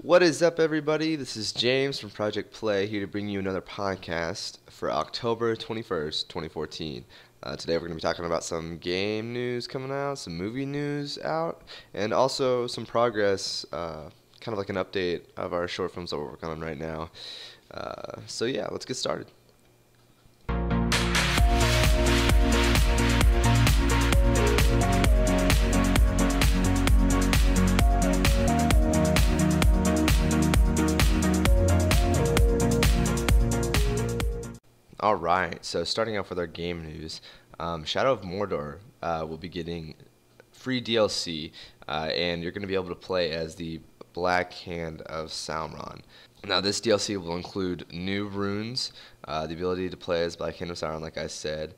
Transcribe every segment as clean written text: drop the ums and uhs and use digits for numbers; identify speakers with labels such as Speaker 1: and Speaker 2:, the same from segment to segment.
Speaker 1: What is up, everybody? This is James from Project Play, here to bring you another podcast for October 21st, 2014. Today we're going to be talking about some game news coming out, some movie news out, and also some progress, kind of like an update of our short films that we're working on right now. So yeah, let's get started. Alright, so starting off with our game news, Shadow of Mordor will be getting free DLC, and you're going to be able to play as the Black Hand of Sauron. Now, this DLC will include new runes, the ability to play as Black Hand of Sauron, like I said,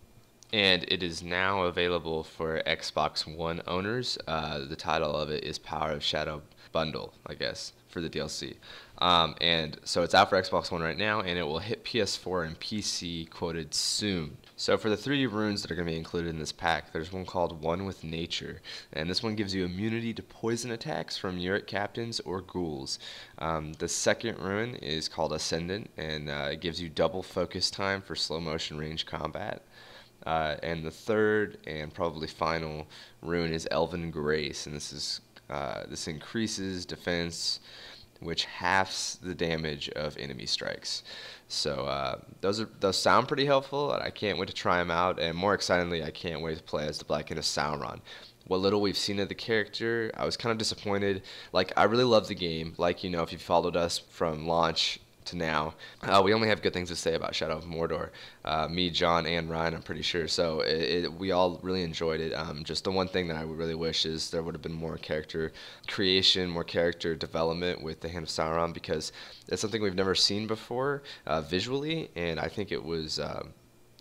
Speaker 1: and it is now available for Xbox One owners. The title of it is Power of Shadow Bundle, I guess, for the DLC. And so it's out for Xbox One right now, and it will hit PS4 and PC quoted soon. So for the 3 runes that are going to be included in this pack, there's one called One with Nature, and this one gives you immunity to poison attacks from Uruk captains or ghouls. The second rune is called Ascendant, and it gives you double focus time for slow motion range combat. And the third and probably final rune is Elven Grace, and this increases defense, which halves the damage of enemy strikes. So those sound pretty helpful, and I can't wait to try them out. And more excitingly, I can't wait to play as the Black Hand of Sauron. What little we've seen of the character, I was kind of disappointed. Like, I really love the game. Like, if you followed us from launch to now, we only have good things to say about Shadow of Mordor. Me, John, and Ryan, I'm pretty sure. So we all really enjoyed it. Just the one thing that I would really wish is there would have been more character creation, more character development with the Hand of Sauron, because it's something we've never seen before visually, and I think it was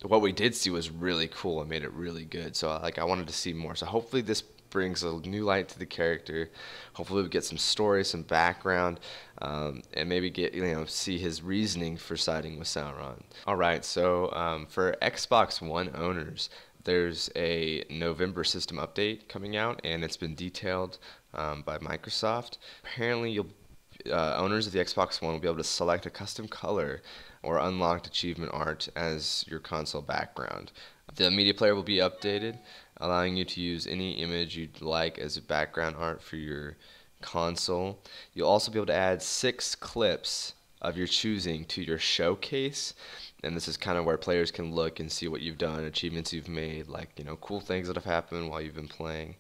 Speaker 1: what we did see was really cool and made it really good. So I wanted to see more. So hopefully this brings a new light to the character. Hopefully we get some story, some background, and maybe get see his reasoning for siding with Sauron. All right, so for Xbox One owners, there's a November system update coming out, and it's been detailed by Microsoft. Apparently, owners of the Xbox One will be able to select a custom color or unlocked achievement art as your console background. The media player will be updated, allowing you to use any image you'd like as a background art for your console. You'll also be able to add 6 clips of your choosing to your showcase, and this is kind of where players can look and see what you've done, achievements you've made, like cool things that have happened while you've been playing.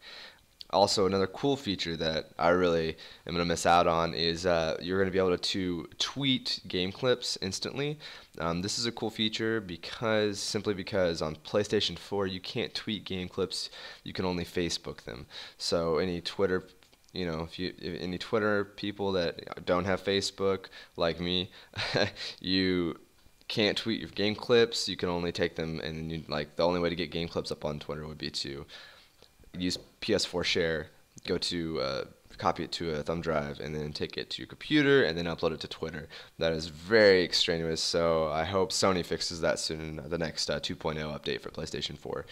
Speaker 1: Also, another cool feature that I really am going to miss out on is you're going to be able to tweet game clips instantly. This is a cool feature simply because on PlayStation 4 you can't tweet game clips, you can only Facebook them. So any Twitter, any Twitter people that don't have Facebook, like me, you can't tweet your game clips. You can only take them, and the only way to get game clips up on Twitter would be to use PS4 share, go to copy it to a thumb drive, and then take it to your computer, and then upload it to Twitter. That is very extraneous, so I hope Sony fixes that soon in the next 2.0 update for PlayStation 4.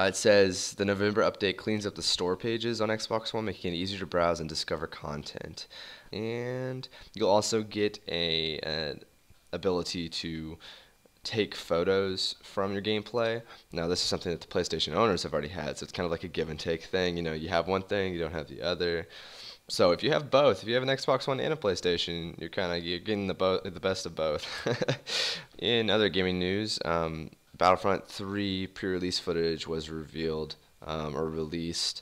Speaker 1: It says the November update cleans up the store pages on Xbox One, making it easier to browse and discover content. And you'll also get an ability to take photos from your gameplay. Now, this is something that the PlayStation owners have already had, so it's kind of like a give and take thing. You have one thing, you don't have the other. So if you have both, if you have an Xbox One and a PlayStation, you're getting the best of both. In other gaming news, Battlefront 3 pre-release footage was revealed or released,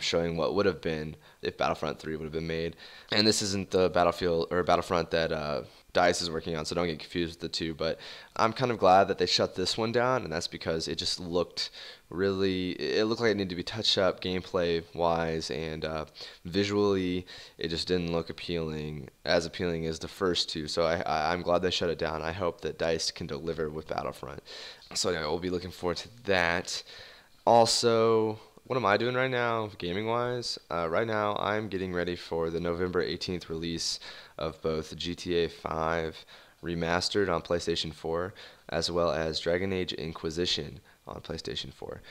Speaker 1: showing what would have been if Battlefront 3 would have been made. And this isn't the Battlefront that DICE is working on, so don't get confused with the two. But I'm kind of glad that they shut this one down, and that's because it just looked like it needed to be touched up gameplay wise, and visually it just didn't look as appealing as the first two. So I'm glad they shut it down. I hope that DICE can deliver with Battlefront. So yeah, we'll be looking forward to that. Also, what am I doing right now, gaming-wise? Right now, I'm getting ready for the November 18th release of both GTA 5 Remastered on PlayStation 4, as well as Dragon Age Inquisition on PlayStation 4.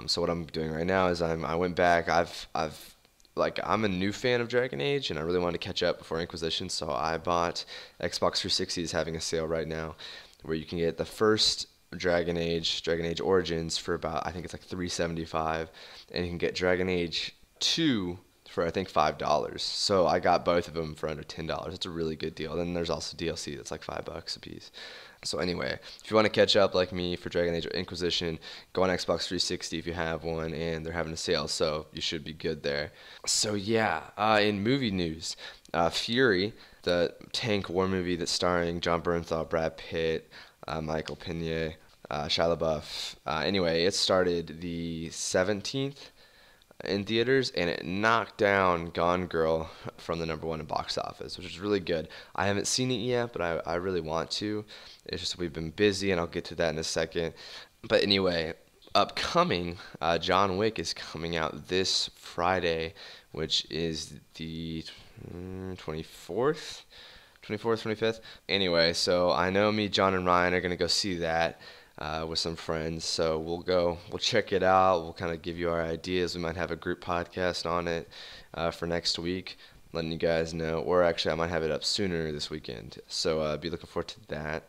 Speaker 1: So what I'm doing right now is I went back. I've like I'm a new fan of Dragon Age, and I really wanted to catch up before Inquisition, so I bought Xbox 360 is having a sale right now, where you can get the first Dragon Age Origins for about I think it's like 375, and you can get Dragon Age 2 for I think $5. So I got both of them for under $10. It's a really good deal. Then there's also DLC that's like $5 a piece. So anyway, if you want to catch up like me for Dragon Age Inquisition, go on Xbox 360 if you have one, and they're having a sale, so you should be good there. So yeah, in movie news, Fury, the tank war movie that's starring John Bernthal, Brad Pitt, Michael Pena, Shia LaBeouf. Anyway, it started the 17th in theaters, and it knocked down Gone Girl from the number one in box office, which is really good. I haven't seen it yet, but I really want to. It's just we've been busy, and I'll get to that in a second. But anyway, upcoming, John Wick is coming out this Friday, which is the 24th. 24th, 25th. Anyway, so I know me, John, and Ryan are going to go see that with some friends. So we'll check it out. We'll kind of give you our ideas. We might have a group podcast on it for next week, letting you guys know. Or actually, I might have it up sooner this weekend. So be looking forward to that.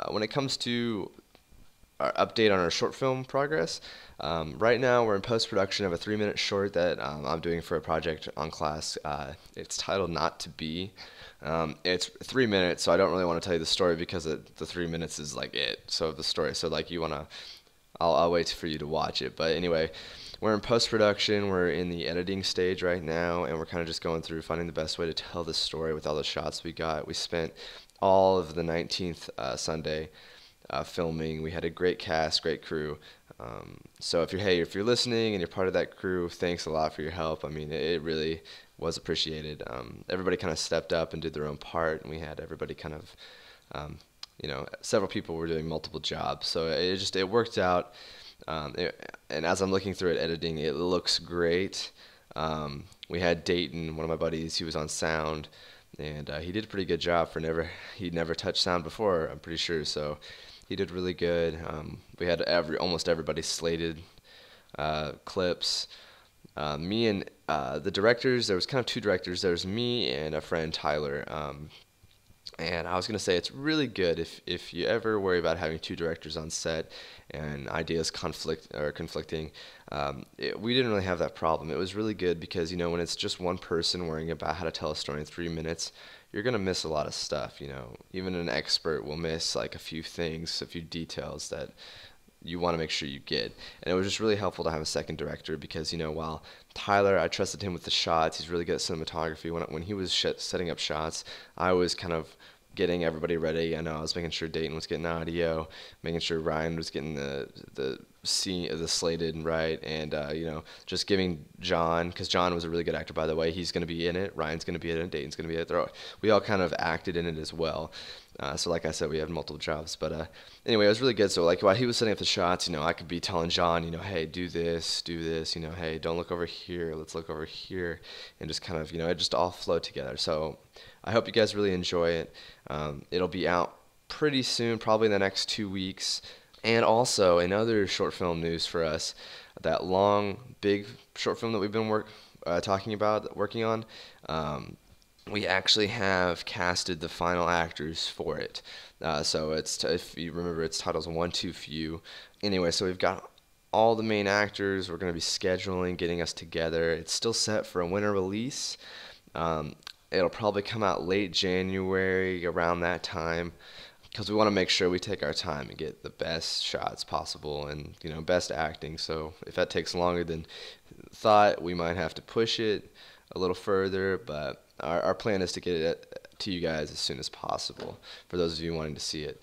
Speaker 1: When it comes to our update on our short film progress, right now we're in post-production of a 3-minute short that I'm doing for a project on class. It's titled Not to Be. It's 3 minutes, so I don't really want to tell you the story because the 3 minutes is like it. So the story, so like you wanna, I'll wait for you to watch it. But anyway, we're in post-production. We're in the editing stage right now, and we're kind of just going through finding the best way to tell the story with all the shots we got. We spent all of the 19th Sunday filming. We had a great cast, great crew. So if you're listening and you're part of that crew, thanks a lot for your help. I mean, it really was appreciated. Everybody kind of stepped up and did their own part, and we had everybody kind of, several people were doing multiple jobs. So it worked out. And as I'm looking through it, editing, it looks great. We had Dayton, one of my buddies. He was on sound, and he did a pretty good job he'd never touched sound before, I'm pretty sure. So he did really good. We had almost everybody slated clips. Me and the directors, there was kind of two directors. There was me and a friend, Tyler. And I was going to say it's really good if you ever worry about having two directors on set and ideas conflicting. We didn't really have that problem. It was really good because, when it's just one person worrying about how to tell a story in 3 minutes, you're going to miss a lot of stuff. Even an expert will miss like a few things, a few details that you want to make sure you get. And it was just really helpful to have a second director because, while Tyler, I trusted him with the shots, he's really good at cinematography. When he was setting up shots, I was kind of getting everybody ready. I know I was making sure Dayton was getting audio, making sure Ryan was getting the scene, the slated right, and just giving John, because John was a really good actor, by the way. He's going to be in it. Ryan's going to be in it. Dayton's going to be in it. We all kind of acted in it as well. So like I said, we had multiple jobs. But anyway, it was really good. So like while he was setting up the shots, I could be telling John, hey, do this, hey, don't look over here, let's look over here, and just kind of, it just all flowed together. So I hope you guys really enjoy it. It'll be out pretty soon, probably in the next 2 weeks. And also, another short film news for us, that long, big short film that we've been working on, we actually have casted the final actors for it. So if you remember, it's titles 1, 2, Few. Anyway, so we've got all the main actors. We're going to be scheduling, getting us together. It's still set for a winter release. It'll probably come out late January, around that time, because we want to make sure we take our time and get the best shots possible and, best acting. So if that takes longer than thought, we might have to push it a little further, but our plan is to get it to you guys as soon as possible, for those of you wanting to see it.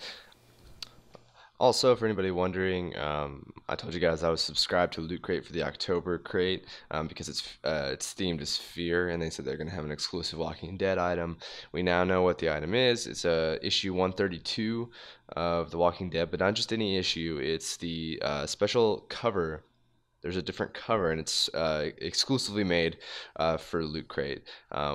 Speaker 1: Also, for anybody wondering, I told you guys I was subscribed to Loot Crate for the October crate because it's themed as Fear, and they said they're going to have an exclusive Walking Dead item. We now know what the item is. It's issue 132 of The Walking Dead, but not just any issue. It's the special cover. There's a different cover, and it's exclusively made for Loot Crate,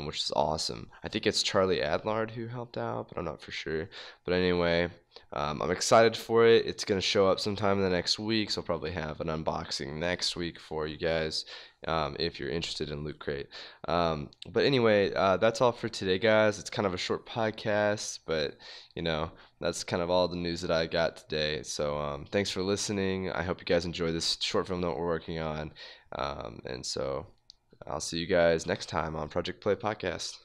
Speaker 1: which is awesome. I think it's Charlie Adlard who helped out, but I'm not for sure. But anyway, I'm excited for it. It's going to show up sometime in the next week, so I'll probably have an unboxing next week for you guys if you're interested in Loot Crate. But anyway, that's all for today, guys. It's kind of a short podcast, but that's kind of all the news that I got today. So thanks for listening. I hope you guys enjoy this short film that we're working on. And so I'll see you guys next time on Project Play Podcast.